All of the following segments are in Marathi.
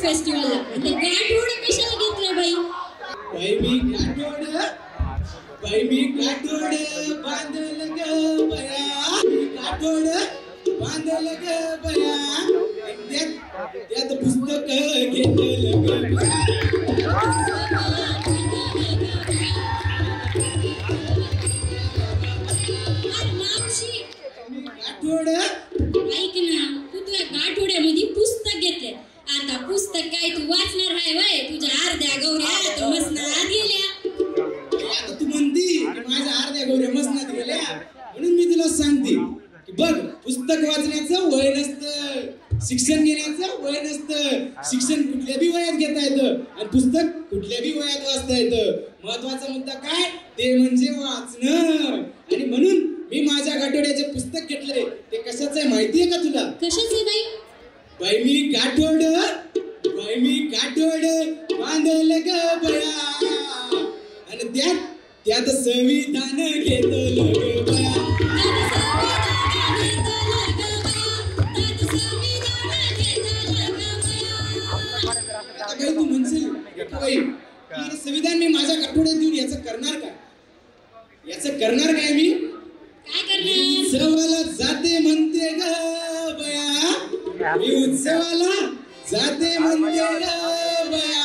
फेस्टिवलला. ते गाठोड कशाला घेतलंय बाई? बाई मी गाठोड बांधल ग बया, गाठोड बांधल ग बया, त्यात पुस्तक घेतलं ग. गाठोड ऐक ना, तू तुझ्या गाठोड्यामध्ये पुस्तक घेतले. आता पुस्तक काय तू वाचणार आहे वय? तुझ्या अर्ध्या गौऱ्या तर मसनात गेल्या. आता तू म्हणती की माझ्या अर्ध्या गौऱ्या मसनात गेल्या, म्हणून मी तुला सांगते की बघ, पुस्तक वाचण्याचं वय नसतं, शिक्षण घेण्याचं वय नसतं. शिक्षण कुठल्या बी वयात घेता येतं आणि पुस्तक कुठल्या बी वयात वाचता येतं. महत्वाचा मुद्दा काय ते म्हणजे वाचणं. आणि म्हणून मी माझ्या गाठोड्याचे पुस्तक घेतले. ते कशाचं आहे माहितीये का तुला? कशाचे बाई? बाई मी गाठोड बांधल ग बया, आणि त्यात संविधान घेतलं ग बया. तू म्हणशील बाई संविधान मी माझ्या गाठोड्यात देऊन याचं करणार काय? मी काय करणार? उत्सवाला जाते म्हणते ग बया, मी उत्सवाला जाते म्हणते ग बया.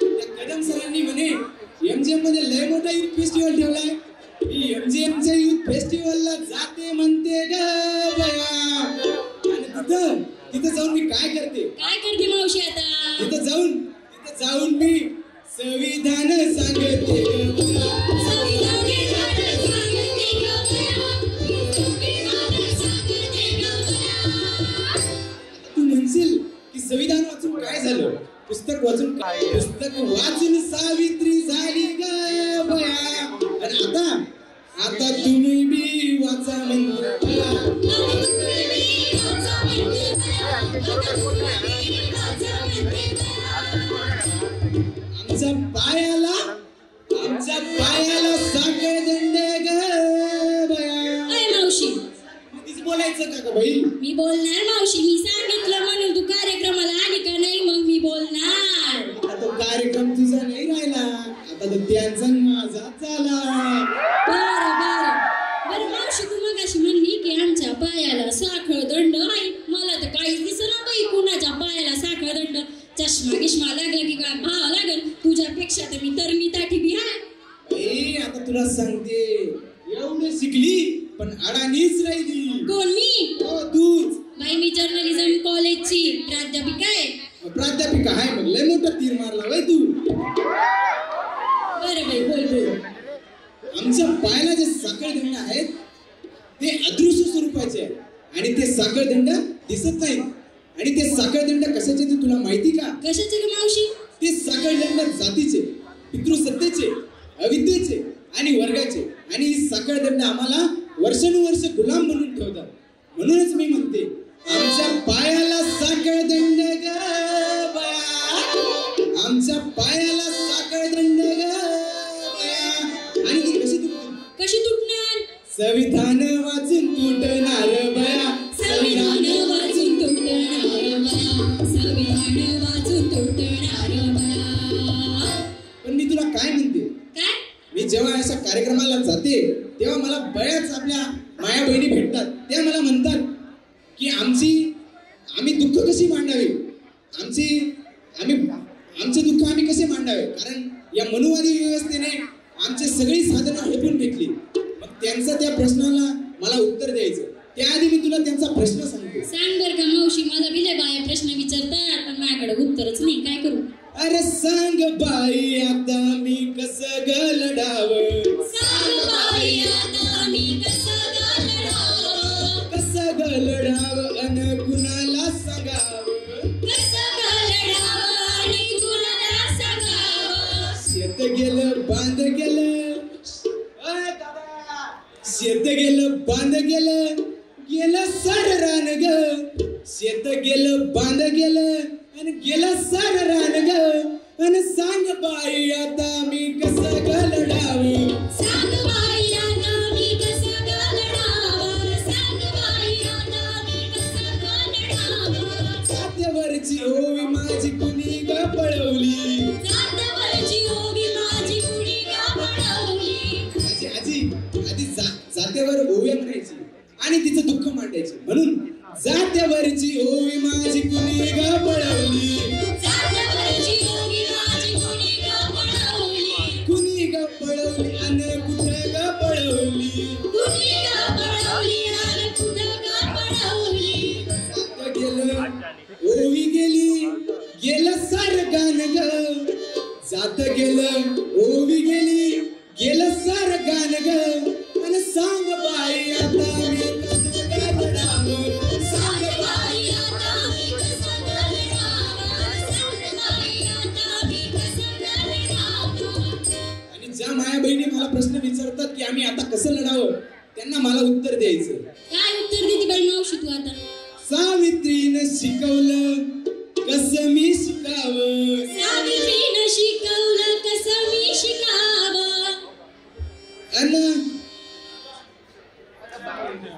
त्या कदम सरांनी म्हणे MGM मध्ये लय मोठा युथ फेस्टिवल ठेवलाय. मी MGM च्या युथ फेस्टिवलला जाते म्हणते ग बया. आणि तिथं जाऊन मी काय करते मावशी? आता तिथं जाऊन मी संविधान सांगते ग बया. तू म्हणशील की संविधान वाचून काय झालं? पुस्तक वाचून सावित्री झाली ग बया. आणि आता तुम्ही बी वाचा म्हणते. आमच्या पायाला साखर दंडे ग बया. मावशी तीच बोलायचं का बाई? मी बोलणार मावशी. मी सांगितलं म्हणून तू कार्यक्रमाला आली का नाही? मग मी बोलणार. आता तो कार्यक्रम तुझा नाही राहिला, आता तो त्यांचा माझा झाला. बरं मावशी, तू मगाशी म्हणली की आमच्या पायाला साखर दंड आहे. मला तर काहीच दिसना बाई कुणाच्या पायाला साखर दंड. चष्मा गिष्मा लागला की काय भाव लागल? तुझ्यापेक्षा तर मी तरणी ताठी बी आहे. आता तुला सांगते, एवढं शिकली पण अडाणीच राहिली. कोण मी? हो तूच. बाई मी जर्नलिझम कॉलेजची प्राध्यापिका आहे. प्राध्यापिका आहे मग लय मोठा तीर मारला बाई तू. बरं बाई बोल. आमच्या पायाला जे साखळदंड आहेत ते अदृश्य स्वरूपाचे आहेत आणि ते साखळदंड दिसत नाहीत. आणि ते साखळदंड कशाचे ते तुला माहिती का? कशाचे ग मावशी? ते साखळदंड जातीचे, पितृसत्तेचे, अविद्येचे आणि वर्गाचे. आणि ही साखळदंड आम्हाला वर्षानुवर्ष गुलाम बनवून ठेवतात. म्हणूनच मी म्हणते आमच्या पायाला साखळदंड ग बया, आमच्या पायाला साखळदंड ग बया. आणि ती कशी तुटणार? संविधान वाचून तुटणार बया. संविधान वाचून तुटणार बया. संविधान वाचून तुटणार बया. पण मी तुला काय म्हणते? काय? मी जेव्हा अशा कार्यक्रमाला जाते तेव्हा मला बऱ्याच आपल्या माया बहिणी भेटतात. त्या मला म्हणतात की आम्ही दुःख कशी मांडावी, आमचे दुःख आम्ही कसे मांडावे. कारण या मनुवादी व्यवस्थेने आमचे सगळी साधनं हडपून घेतली. मग त्यांचा त्या प्रश्नाला मला उत्तर द्यायचं. त्याआधी मी तुला त्यांचा प्रश्न सांगतो. सांग बर का मावशी, मला बिले बाया प्रश्न विचारतात पण माझ्याकडे उत्तरच नाही. काय करू? अरे सांग बाई आता मी कसं ग लढावं. सांग बाई आता मी कसं ग लढावं. कसं ग लढावं अन कुणाला सांगावं. कसं ग लढावं आणि कुणाला सांगावं. शेत गेलं बांध गेलं, शेत गेलं बांध गेलं सार रान ग. शेत गेलं बांध गेलं आणि गेलं सार रान ग. आणि सांग बाई आता मी कसं ग लढावं. सांग बाई आता मी कसं ग लढावं. सांग बाई आता मी कसं ग लढावं. जात्यावर जात्यावरची ओवी माझी कुणी ग पळवली जात्यावरची ओवी माझी कुणी ग पळवली. आजी आधी जात्यावर ओव्या म्हणायची आणि तिचं दुःख मांडायची. म्हणून जात्यावरची ओवी माझी कुणी ग पळवली जात्यावरची ओवी माझी कुणी ग पळवली. कुणी ग पळवली अन कुठं ग पळवली कुणी ग पळवली आणि कुठं ग पळवली. जात गेलं ओवी गेली गेलं सारं गाण ग जात गेलं ओवी गेली गेलं सारं गाण ग आणि सांग बाई आता मी कसं ग रडावं सांग बाई आता मी कसं रडावं. सांग बाई आता मी कसं रडावं. आणि ज्या माया बहिणी मला प्रश्न विचारतात की आम्ही आता कसं लढावं त्यांना मला उत्तर द्यायचं. काय उत्तर देते बाई मावशी तू आता? सावित्रीनं शिकवलं कसं मी शिकावं सावित्रीनं शिकवलं कसं मी शिकावं.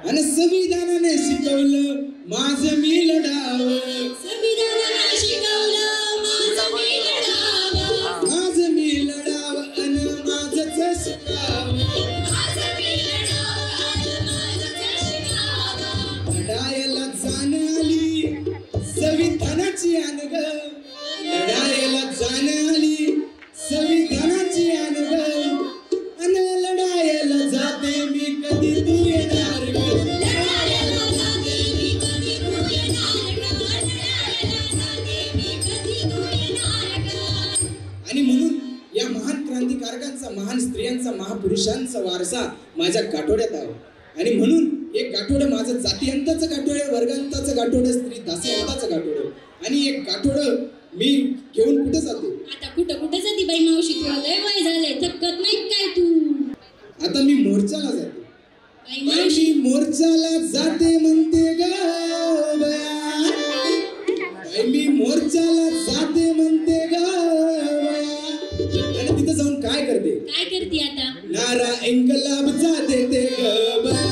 आणि संविधानाने शिकवलं माझं मी लढावं संविधानानं शिकवलं माझं मी लढावं. माझं मी लढावं आणि माझंच शिकावं माझं मी लढावं आणि माझंच शिकावं. लढायला जाण आली संविधानाची आण ग लढायला जाण आली संविधानाची आण ग आणि लढायला जाते मी कधी तू येणार ग लढायला जाते मी कधी तू येणार ग. लढायला जाते मी कधी तू येणार ग. आणि म्हणून या महान क्रांतिकारकांचा महान स्त्रियांचा महापुरुषांचा वारसा माझ्या गाठोड्यात आहे. आणि म्हणून एक गाठोडं माझं जातीयंताचं गाठोडं वर्गांताचं गाठोडं स्त्री दासीयंताचं गाठोडं आणि एक गाठोडं मी घेऊन कुठे जाते. आता कुठं जाती बाई मावशी तू? लय वय झालंय थकत नाही काय तू? आता मी मोर्चाला जाते. बाई मावशी मी मोर्चाला जाते म्हणते ग बया मी मोर्चाला जाते म्हणते ग बया आणि तिथं जाऊन काय करते काय करते आता? नारा इंकलाबचा देते ग बया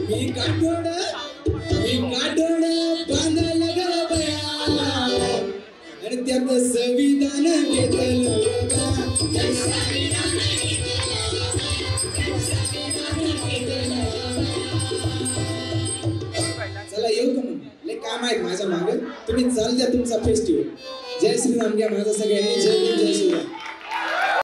मी गाठोड बांधलं ग बया आणि त्यात संविधान घेतलं चला येऊ का मग लय काम आहेत माझ्या मागे तुम्ही चाल द्या तुमचा फेस्टिवल. जय श्रीराम घ्या माझा सगळ्यांनी जय हिंद जय श्रीराम.